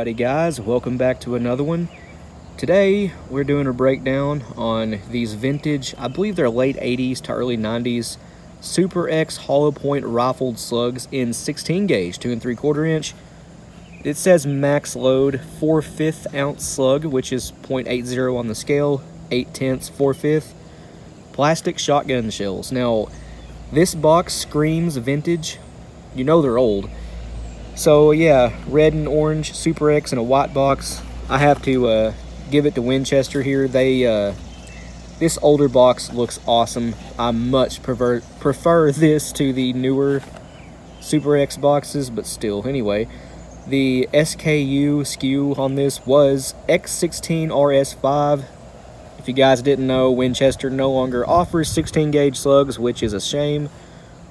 Howdy guys, welcome back to another one. Today we're doing a breakdown on these vintage, I believe they're late 80s to early 90s Super X hollow point rifled slugs in 16 gauge, 2 3/4 inch. It says max load 4/5 ounce slug, which is 0.80 on the scale, 8/10, 4/5. Plastic shotgun shells. Now, this box screams vintage. You know they're old. So yeah, red and orange Super X in a white box. I have to give it to Winchester here. This older box looks awesome. I much prefer this to the newer Super X boxes, but still. Anyway, the SKU on this was X16RS5. If you guys didn't know, Winchester no longer offers 16 gauge slugs, which is a shame.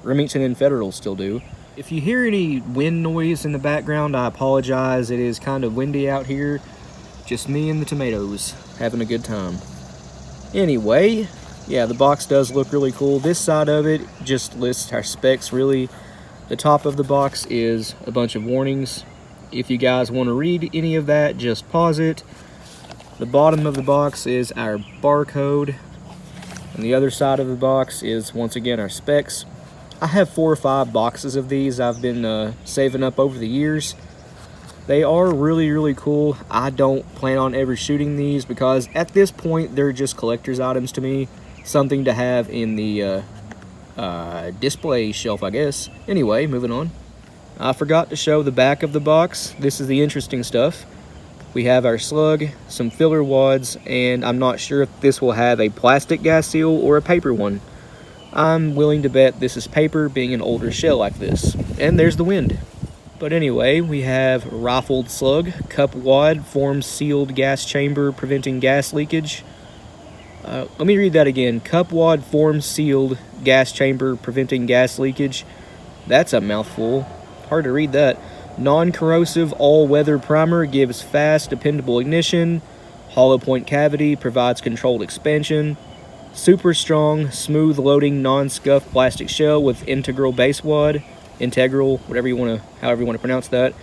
Remington and Federal still do. If you hear any wind noise in the background, I apologize. It is kind of windy out here. Just me and the tomatoes having a good time. Anyway, yeah, the box does look really cool. This side of it just lists our specs, really. The top of the box is a bunch of warnings. If you guys want to read any of that, just pause it. The bottom of the box is our barcode. And the other side of the box is, once again, our specs. I have 4 or 5 boxes of these I've been saving up over the years. They are really cool. I don't plan on ever shooting these because at this point they're just collector's items to me. Something to have in the display shelf, I guess. Anyway, moving on. I forgot to show the back of the box. This is the interesting stuff. We have our slug, some filler wads, and I'm not sure if this will have a plastic gas seal or a paper one. I'm willing to bet this is paper, being an older shell like this. And there's the wind. But anyway, we have rifled slug, cup wad, forms sealed gas chamber, preventing gas leakage. Let me read that again. Cup wad, forms sealed gas chamber, preventing gas leakage. That's a mouthful. Hard to read that. Non-corrosive all-weather primer, gives fast, dependable ignition. Hollow point cavity, provides controlled expansion. Super strong, smooth loading, non-scuff plastic shell with integral base wad. Integral, however you want to pronounce that.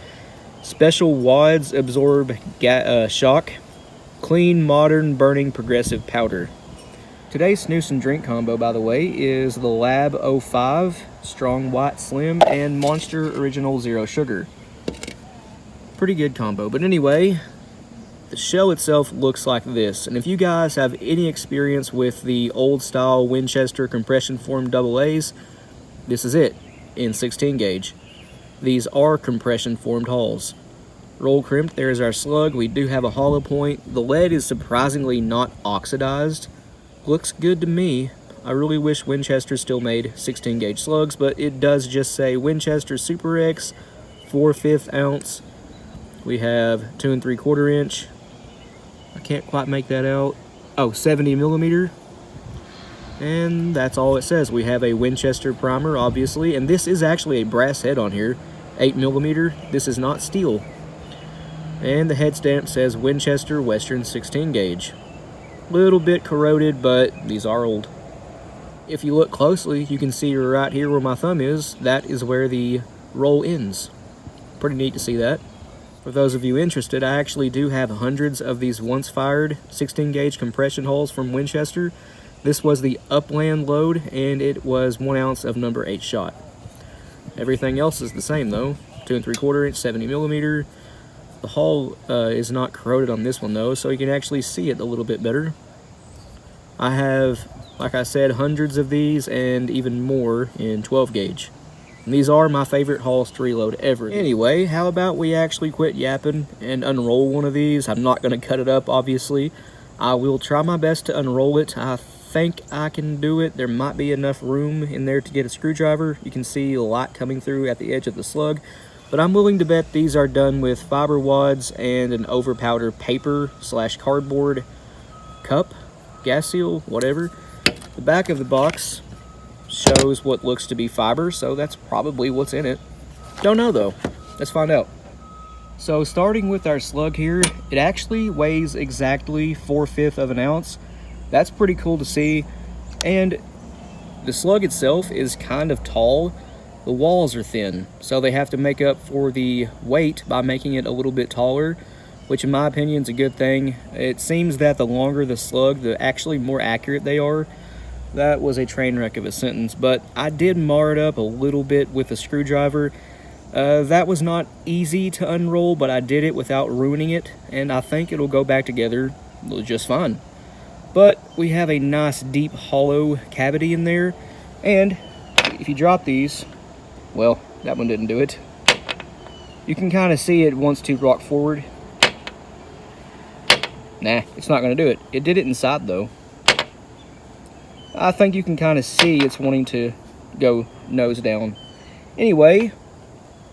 Special wads absorb shock. Clean, modern, burning, progressive powder. Today's snooze and drink combo, by the way, is the Lab 05, Strong White Slim, and Monster Original Zero Sugar. Pretty good combo. But anyway, the shell itself looks like this. And if you guys have any experience with the old style Winchester compression formed AA's, this is it in 16 gauge. These are compression formed hulls. Roll crimped, there's our slug. We do have a hollow point. The lead is surprisingly not oxidized. Looks good to me. I really wish Winchester still made 16 gauge slugs, but it does just say Winchester Super X 4/5 ounce. We have 2 3/4 inch. I can't quite make that out. Oh, 70 millimeter. And that's all it says. We have a Winchester primer, obviously, and this is actually a brass head on here, 8 millimeter. This is not steel. And the head stamp says Winchester Western 16 gauge. Little bit corroded, but these are old. If you look closely, you can see right here where my thumb is, that is where the roll ends. Pretty neat to see that. For those of you interested, I actually do have hundreds of these once fired 16 gauge compression hulls from Winchester. This was the Upland load, and it was 1 ounce of number 8 shot. Everything else is the same though. 2 3/4 inch, 70 millimeter. The hull is not corroded on this one though, so you can actually see it a little bit better. I have, like I said, hundreds of these and even more in 12 gauge. And these are my favorite hulls to reload ever. Anyway, how about we actually quit yapping and unroll one of these? I'm not going to cut it up, obviously. I will try my best to unroll it. I think I can do it. There might be enough room in there to get a screwdriver. You can see a light coming through at the edge of the slug. But I'm willing to bet these are done with fiber wads and an overpowder paper / cardboard cup, gas seal, whatever. The back of the box shows what looks to be fiber, so that's probably what's in it. Don't know though. Let's find out. So starting with our slug here, it actually weighs exactly 4/5 of an ounce. That's pretty cool to see. And the slug itself is kind of tall. the walls are thin, so they have to make up for the weight by making it a little bit taller, which in my opinion is a good thing. It seems that the longer the slug, the actually more accurate they are. That was a train wreck of a sentence, but I did mar it up a little bit with a screwdriver. That was not easy to unroll, but I did it without ruining it, and I think it'll go back together just fine. But we have a nice deep hollow cavity in there, and if you drop these, well, that one didn't do it. You can kind of see it wants to rock forward. Nah, it's not going to do it. It did it inside though. I think you can kind of see it's wanting to go nose down. Anyway,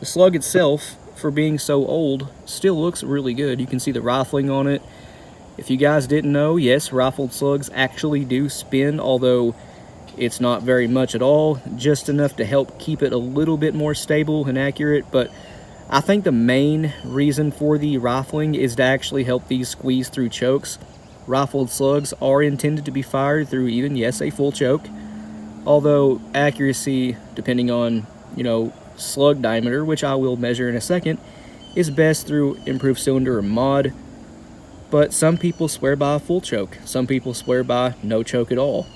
the slug itself, for being so old, still looks really good. You can see the rifling on it. If you guys didn't know, yes, rifled slugs actually do spin, although it's not very much at all, just enough to help keep it a little bit more stable and accurate. But I think the main reason for the rifling is to actually help these squeeze through chokes. Rifled slugs are intended to be fired through even, yes, a full choke, although accuracy, depending on, slug diameter, which I will measure in a second, is best through improved cylinder or mod. But some people swear by a full choke. Some people swear by no choke at all.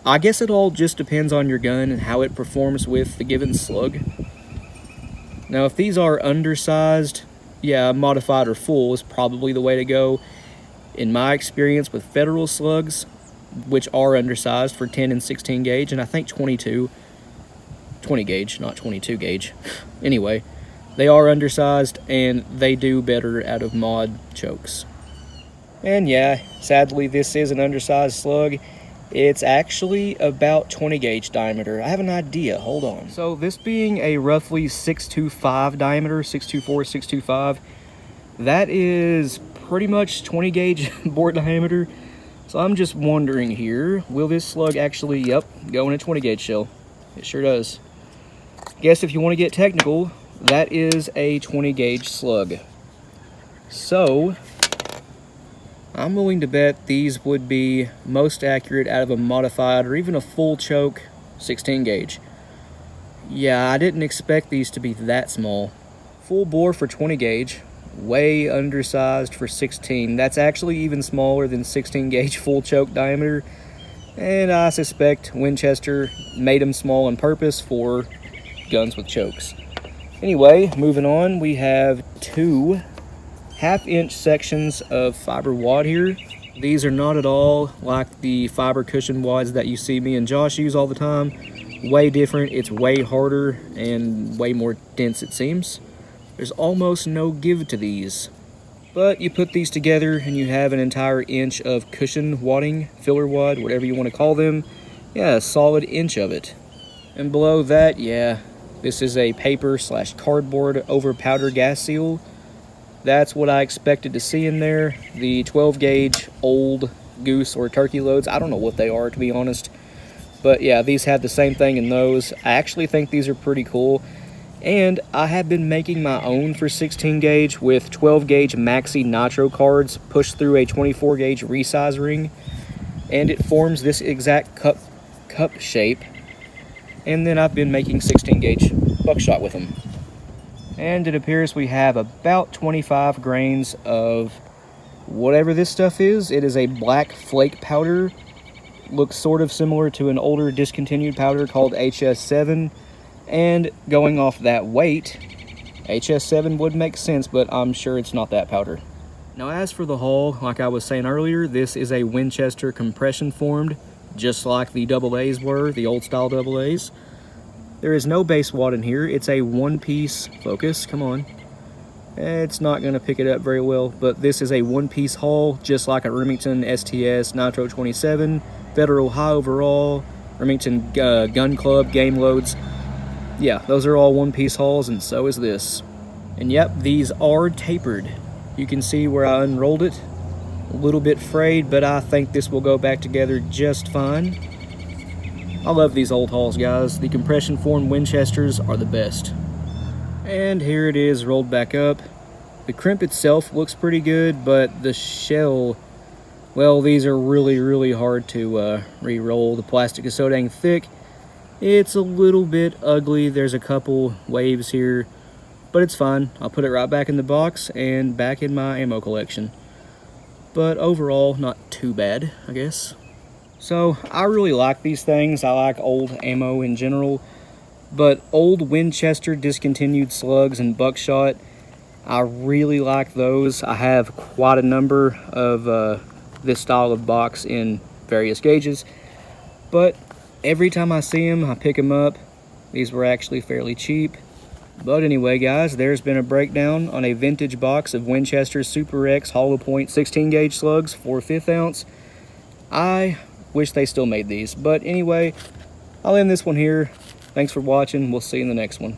I guess it all just depends on your gun and how it performs with the given slug. Now, if these are undersized, yeah, modified or full is probably the way to go. In my experience with federal slugs, which are undersized for 10 and 16 gauge, and I think 20 gauge, not 22 gauge. Anyway, they are undersized and they do better out of mod chokes. And yeah, sadly this is an undersized slug. It's actually about 20 gauge diameter. I have an idea, hold on. So this being a roughly 625 diameter, 624, 625, that is pretty much 20 gauge bore diameter. So I'm just wondering here, will this slug actually, yep, go in a 20 gauge shell? It sure does. Guess if you want to get technical, that is a 20 gauge slug. So I'm willing to bet these would be most accurate out of a modified or even a full choke 16 gauge. Yeah, I didn't expect these to be that small. Full bore for 20 gauge, way undersized for 16. That's actually even smaller than 16 gauge full choke diameter. And I suspect Winchester made them small on purpose for guns with chokes. Anyway, moving on, we have two 1/2-inch sections of fiber wad here. These are not at all like the fiber cushion wads that you see me and Josh use all the time. Way different, it's way harder and way more dense it seems. There's almost no give to these. But you put these together and you have an entire inch of cushion wadding, filler wad, whatever you want to call them. Yeah, a solid inch of it. And below that, yeah, this is a paper/cardboard over powder gas seal. That's what I expected to see in there. The 12 gauge old goose or turkey loads, I don't know what they are to be honest. But yeah, these had the same thing in those. I actually think these are pretty cool. And I have been making my own for 16 gauge with 12 gauge maxi nitro cards pushed through a 24 gauge resize ring. And it forms this exact cup shape. And then I've been making 16 gauge buckshot with them. And it appears we have about 25 grains of whatever this stuff is. It is a black flake powder. Looks sort of similar to an older discontinued powder called HS7. And going off that weight, HS7 would make sense, but I'm sure it's not that powder. Now as for the hull, like I was saying earlier, this is a Winchester compression formed, just like the AA's were, the old style AA's. There is no base wad in here. It's a one-piece focus. Come on. It's not going to pick it up very well, but this is a one-piece hull, just like a Remington STS Nitro 27, Federal High Overall, Remington Gun Club game loads. Yeah, those are all one-piece hulls, and so is this. And yep, these are tapered. You can see where I unrolled it. A little bit frayed, but I think this will go back together just fine. I love these old hulls, guys. The compression formed Winchesters are the best. And here it is rolled back up. The crimp itself looks pretty good, but the shell, well, these are really, really hard to re-roll. The plastic is so dang thick. It's a little bit ugly. There's a couple waves here, but it's fine. I'll put it right back in the box and back in my ammo collection. But overall, not too bad, I guess. So I really like these things. I like old ammo in general, but old Winchester discontinued slugs and buckshot, I really like those. I have quite a number of this style of box in various gauges, but every time I see them, I pick them up. These were actually fairly cheap. But anyway, guys, there's been a breakdown on a vintage box of Winchester Super X hollow point 16 gauge slugs for 5th ounce. I wish they still made these, but anyway, I'll end this one here. Thanks for watching. We'll see you in the next one.